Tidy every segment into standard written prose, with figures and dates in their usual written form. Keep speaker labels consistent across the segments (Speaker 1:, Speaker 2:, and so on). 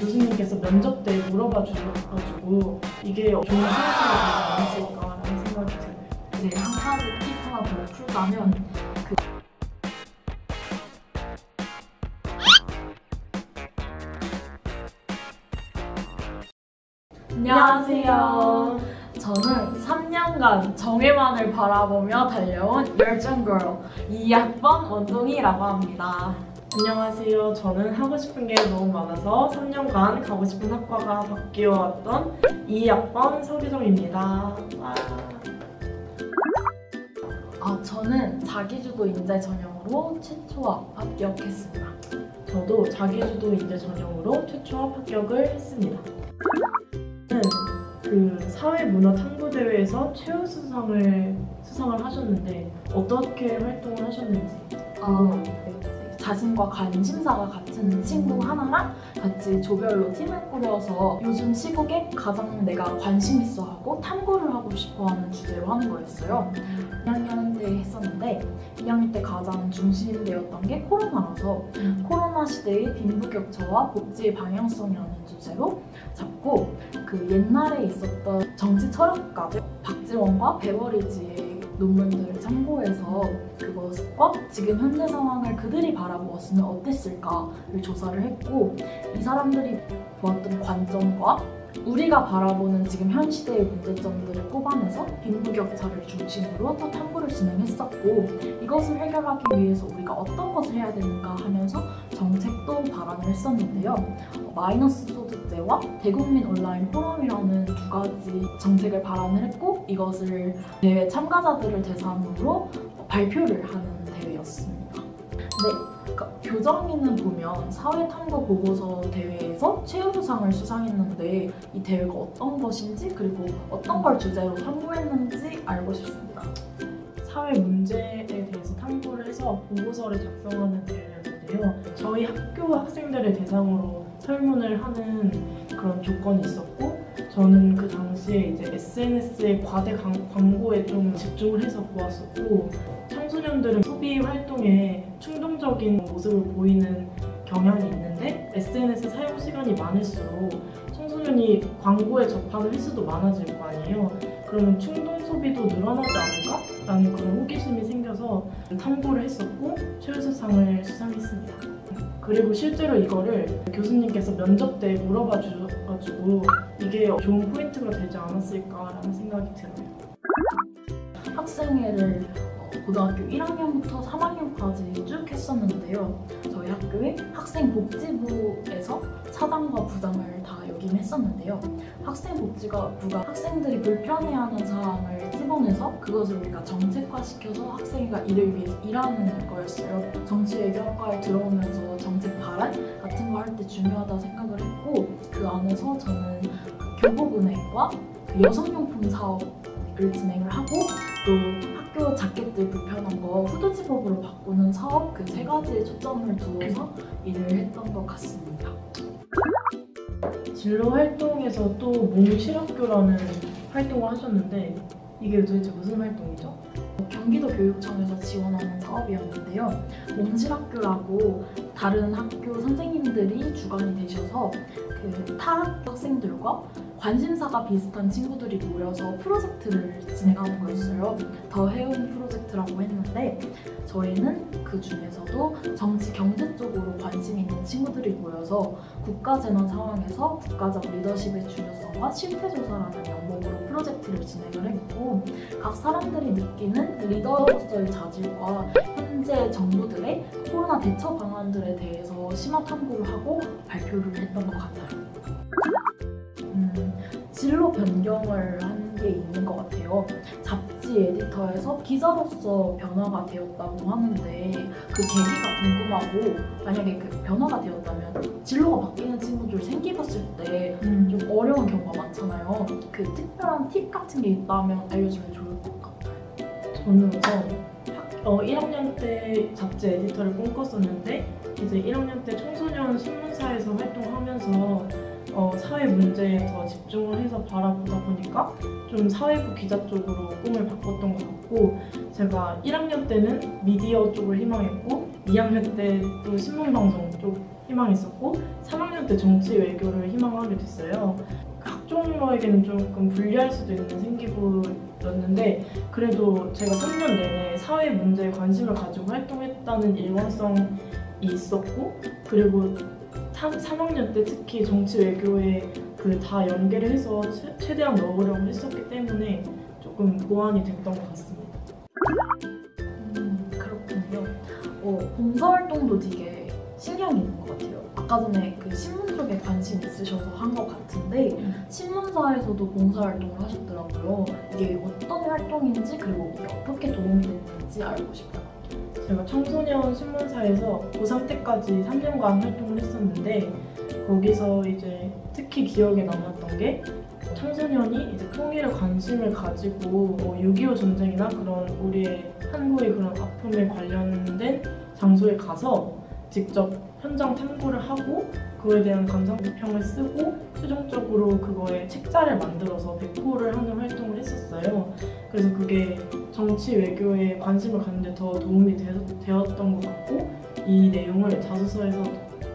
Speaker 1: 교수님께서 면접 때 물어봐 주셔가지고 이게 좋은 포인트가 되지 않았을까라는 생각이 들어요.
Speaker 2: 이제 한 가지 팁 하나 더 풀자면 안녕하세요. 저는 3년간 정혜만을 바라보며 달려온 열정걸 2학번 원동이라고 합니다.
Speaker 1: 안녕하세요. 저는 하고 싶은 게 너무 많아서 3년간 가고 싶은 학과가 바뀌어왔던 2학번 서기정입니다.
Speaker 2: 저는 자기주도 인재 전형으로 최초 합격했습니다.
Speaker 1: 저도 자기주도 인재 전형으로 최초 합격을 했습니다. 그 사회문화탐구대회에서 최우수상을 수상을 하셨는데 어떻게 활동을 하셨는지
Speaker 2: 자신과 관심사가 같은 친구 하나랑 같이 조별로 팀을 꾸려서 요즘 시국에 가장 내가 관심 있어 하고 탐구를 하고 싶어 하는 주제로 하는 거였어요. 2학년 때 했었는데 2학년 때 가장 중심되었던 게 코로나라서 코로나 시대의 빈부격차와 복지의 방향성이라는 주제로 잡고 그 옛날에 있었던 정치 철학가들 박지원과 베버리지의 논문들을 참고해서 그것과 지금 현재 상황을 그들이 바라보았으면 어땠을까를 조사를 했고 이 사람들이 보았던 관점과 우리가 바라보는 지금 현 시대의 문제점들을 꼽아내서 빈부격차를 중심으로 또 탐구를 진행했었고 이것을 해결하기 위해서 우리가 어떤 것을 해야 되는가 하면서 정책도 발안을 했었는데요. 마이너스 소득제와 대국민 온라인 포럼이라는 두 가지 정책을 발안을 했고 이것을 대회 참가자들을 대상으로 발표를 하는 대회였습니다. 교정위는 보면 사회탐구 보고서 대회에서 최우수상을 수상했는데 이 대회가 어떤 것인지 그리고 어떤 걸 주제로 탐구했는지 알고 싶습니다.
Speaker 1: 사회 문제에 대해서 탐구를 해서 보고서를 작성하는 대회였는데요. 저희 학교 학생들을 대상으로 설문을 하는 그런 조건이 있었고 저는 그 당시에 이제 SNS의 과대 광고에 좀 집중을 해서 보았었고 청소년들은 소비 활동에 충동적인 모습을 보이는 경향이 있는데 SNS 사용 시간이 많을수록 청소년이 광고에 접하는 횟수도 많아질 거 아니에요. 그러면 충동 소비도 늘어나지 않을까? 라는 그런 호기심이 생겨서 탐구를 했었고 최우수상을 수상했습니다. 그리고 실제로 이거를 교수님께서 면접 때 물어봐 주셔가지고 이게 좋은 포인트가 되지 않았을까라는 생각이 들어요.
Speaker 2: 학생회를 고등학교 1학년부터 3학년까지 쭉 했었는데요. 저희 학교에 학생복지부에서 차장과 부장을 다 역임했었는데요. 학생복지부가 학생들이 불편해하는 사항을 집어내서 그것을 우리가 정책화시켜서 학생회가 이를 위해서 일하는 거였어요. 정치외교학과에 들어오면서 정책 발안 같은 거 할 때 중요하다 생각을 했고 그 안에서 저는 교복은행과 여성용품 사업을 진행을 하고 또 학교 자켓들 불편한 거 후드집업으로 바꾸는 사업 그 세 가지에 초점을 두어서 일을 했던 것 같습니다.
Speaker 1: 진로 활동에서 또 몽실학교라는 활동을 하셨는데 이게 도대체 무슨 활동이죠?
Speaker 2: 경기도 교육청에서 지원하는 사업이었는데요. 몽실학교라고 다른 학교 선생님들이 주관이 되셔서 타 학생들과 관심사가 비슷한 친구들이 모여서 프로젝트를 진행하는 거였어요. 더 해운 프로젝트라고 했는데 저희는 그 중에서도 정치 경제 쪽으로 관심 있는 친구들이 모여서 국가 재난 상황에서 국가적 리더십의 중요성과 실태 조사라는 명목으로 프로젝트를 진행을 했고 각 사람들이 느끼는 리더로서의 자질과 현재 정부들의 코로나 대처 방안들에 대해서 심화 탐구를 하고 발표를 했던 것 같아요. 진로 변경을 한 게 있는 것 같아요. 잡지 에디터에서 기자로서 변화가 되었다고 하는데 그 계기가 궁금하고 만약에 그 변화가 되었다면 진로가 바뀌는 친구들 생기봤을 때 좀 어려운 경우가 많잖아요. 그 특별한 팁 같은 게 있다면 알려주면 좋을 것 같아요.
Speaker 1: 저는 우선 1학년 때 잡지 에디터를 꿈꿨었는데 이제 1학년 때 청소년 신문사에서 활동하면서 사회 문제에 더 집중을 해서 바라보다 보니까 좀 사회부 기자 쪽으로 꿈을 바꿨던 것 같고 제가 1학년 때는 미디어 쪽을 희망했고 2학년 때 또 신문방송 쪽 희망했었고 3학년 때 정치 외교를 희망하게 됐어요. 학종러에게는 조금 불리할 수도 있는 생기부였는데 그래도 제가 3년 내내 사회 문제에 관심을 가지고 활동했다는 일관성이 있었고 그리고 3학년 때 특히 정치 외교에 다 연계를 해서 최대한 넣으려고 했었기 때문에 조금 보완이 됐던 것 같습니다.
Speaker 2: 그렇군요. 봉사활동도 되게 신경이 있는 것 같아요. 아까 전에 그 신문 쪽에 관심 있으셔서 한 것 같은데 신문사에서도 봉사활동을 하셨더라고요. 이게 어떤 활동인지 그리고 이게 어떻게 도움이 됐는지 알고 싶어요.
Speaker 1: 제가 청소년 신문사에서 고3 때까지 3년간 활동을 했었는데 거기서 이제 특히 기억에 남았던 게 청소년이 이제 통일에 관심을 가지고 6.25 전쟁이나 그런 우리의 한국의 그런 아픔에 관련된 장소에 가서 직접 현장 탐구를 하고 그거에 대한 감상평을 쓰고 최종적으로 그거에 책자를 만들어서 배포를 하는 활동을 했었어요. 그래서 그게 정치 외교에 관심을 갖는 데 더 도움이 되었던 것 같고 이 내용을 자소서에서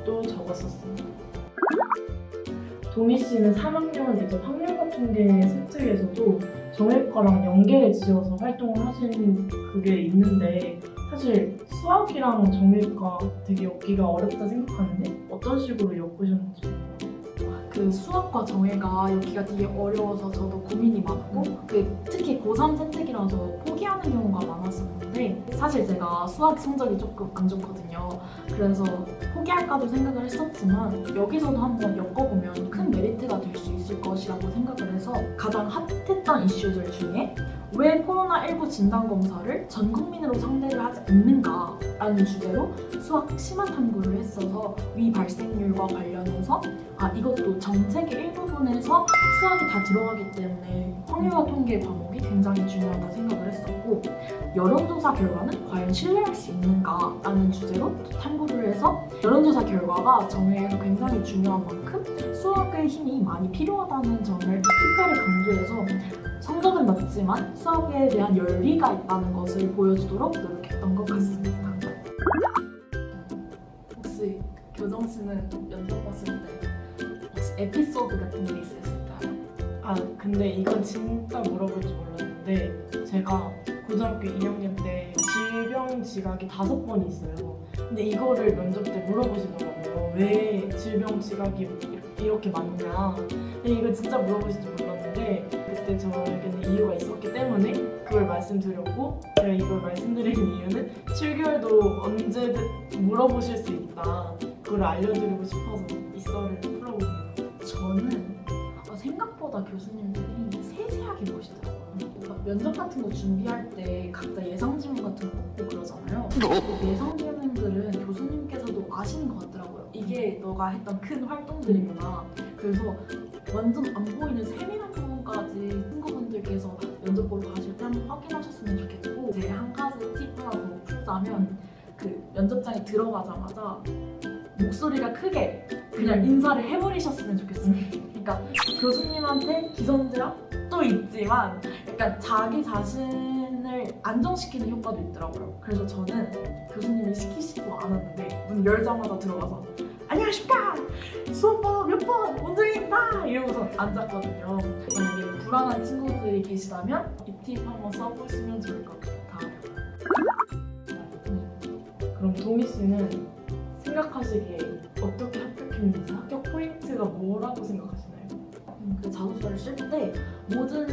Speaker 1: 또 적었었습니다. 도미 씨는 3학년 이제 학력과 통계 세특에서도 정외과랑 연계를 지어서 활동을 하신 그게 있는데 사실 수학이랑 정외과 되게 엮기가 어렵다 생각하는데 어떤 식으로 엮으셨는지.
Speaker 2: 그 수학과 정예가 여기가 되게 어려워서 저도 고민이 많고 특히 고3 세특이라서 포기하는 경우가 많았었는데 사실 제가 수학 성적이 조금 안 좋거든요. 그래서 포기할까도 생각을 했었지만 여기서도 한번 엮어보면 큰 메리트가 될 수 있을 것이라고 생각을 해서 가장 핫했던 이슈들 중에 왜 코로나19 진단검사를 전 국민으로 상대를 하지 않는가라는 주제로 수학 심화 탐구를 했어서 위 발생률과 관련해서 이것도 정책의 일부분에서 수학이 다 들어가기 때문에 확률과 통계 과목이 굉장히 중요하다 생각을 했었고 여론조사 결과는 과연 신뢰할 수 있는가라는 주제로 탐구를 해서 여론조사 결과가 정예에서 굉장히 중요한 만큼 수학의 힘이 많이 필요하다는 점을 특별히 강조해서 성적은 낮지만 수학에 대한 열의가 있다는 것을 보여주도록 노력했던 것 같습니다. 혹시 교정 씨는 면접 봤을 때 혹시 에피소드 같은 게 있으실까요?
Speaker 1: 근데 이건 진짜 물어볼 줄 몰랐는데 제가 고등학교 2학년 때 질병 지각이 5번이 있어요. 근데 이거를 면접 때 물어보시더라고요. 왜 질병 지각이 이렇게 많냐. 근데 이거 진짜 물어보실 줄 몰랐는데 그때 저에게는 이유가 있었기 때문에 그걸 말씀드렸고 제가 이걸 말씀드리는 이유는 7개월도 언제든 물어보실 수 있다. 그걸 알려드리고 싶어서 이 썰을 풀어봅니다.
Speaker 2: 저는 생각보다 교수님들이 세세하게 보시더라고요. 면접 같은 거 준비할 때 각자 예상 질문 같은 거 먹고 그러잖아요. 예상 질문들은 교수님께서도 아시는 것 같더라고요. 이게 너가 했던 큰 활동들이구나. 그래서 완전 안 보이는 세밀한 부분까지 친구분들께서 면접 보러 가실 때 한번 확인하셨으면 좋겠고 제가 한 가지 팁 하나 더 풀자면 그 면접장에 들어가자마자 목소리가 크게 그냥 인사를 해버리셨으면 좋겠어요. 그러니까 교수님한테 기선제압도 있지만 약간 자기 자신을 안정시키는 효과도 있더라고요. 그래서 저는 교수님이 시키지도 않았는데 문 열자마자 들어가서 안녕하십니까! 수업번 몇 번 원장입니다! 이러고서 앉았거든요. 만약에 불안한 친구들이 계시다면 이 팁 한번 써보시면 좋을 것 같아요.
Speaker 1: 그럼 도미 씨는 생각하시기에 어떻게 합격했는지 합격 포인트가 뭐라고 생각하시나요?
Speaker 2: 그 자소서를 쓸 때 모든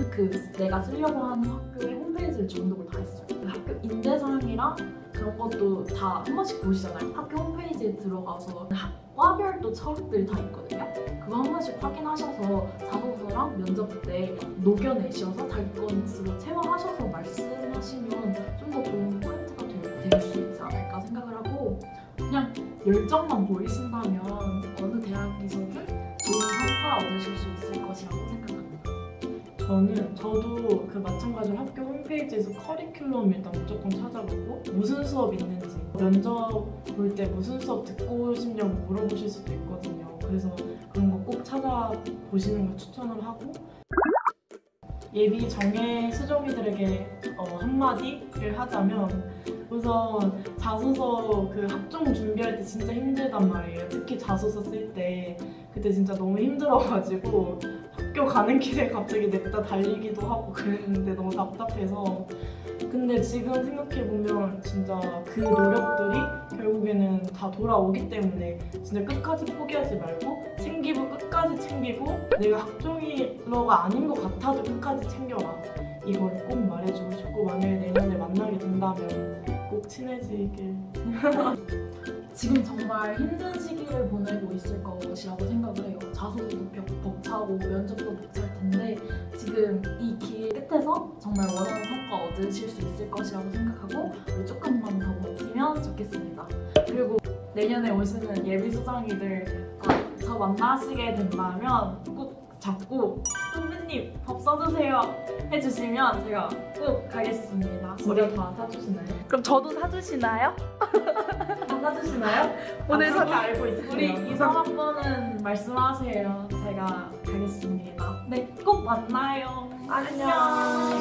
Speaker 2: 내가 쓰려고 하는 학교의 홈페이지를 정독을 다 했어요. 그 학교 인재사항이랑 그런 것도 다 한 번씩 보시잖아요. 학교 홈페이지에 들어가서 과별 또 서류들이 다 있거든요. 그거 한 번씩 확인하셔서 자소서랑 면접 때 녹여내셔서 달건수로 채워하셔서 말씀하시면 좀 더 좋은 포인트가 될 수 있지 않을까 생각을 하고 그냥 열정만 보이신다면 어느 대학에서든 좋은 성과 얻으실 수 있을 것이라고 생각합니다.
Speaker 1: 저도 그 마찬가지로 학교 홈페이지에서 커리큘럼 일단 무조건 찾아보고 무슨 수업 있는지 면접 볼 때 무슨 수업 듣고 싶냐고 물어보실 수도 있거든요. 그래서 그런 거 꼭 찾아보시는 걸 추천을 하고 예비 정예 수정이들에게 한마디를 하자면 우선 자소서 그 학종 준비할 때 진짜 힘들단 말이에요. 특히 자소서 쓸 때 그때 진짜 너무 힘들어가지고 학교 가는 길에 갑자기 냅다 달리기도 하고 그랬는데 너무 답답해서. 근데 지금 생각해보면 진짜 그 노력들이 결국에는 다 돌아오기 때문에 진짜 끝까지 포기하지 말고 챙기고 끝까지 챙기고 내가 학종일러가 아닌 것 같아도 끝까지 챙겨라. 이걸 꼭 말해주고 싶고 만약에 내년에 만나게 된다면 꼭 친해지길.
Speaker 2: 지금 정말 힘든 시기를 보내고 있을 것이라고 생각을 해요. 자소서도 벅차고 면접도 벅찰 텐데 지금 이 길 끝에서 정말 원하는 성과 얻으실 수 있을 것이라고 생각하고 우리 조금만 더 버티면 좋겠습니다. 그리고 내년에 오시는 예비 수장이들 저 만나시게 된다면 꼭 잡고 선배님 밥 사주세요 해주시면 제가 꼭 가겠습니다.
Speaker 1: 우리 다 사주시나요?
Speaker 2: 그럼 저도 사주시나요?
Speaker 1: 다 사주시나요?
Speaker 2: 오늘
Speaker 1: 그렇게 알고 있으세요.
Speaker 2: 우리 이성 한번은 말씀하세요. 제가 가겠습니다. 네, 꼭 만나요.
Speaker 1: 안녕.
Speaker 3: 안녕.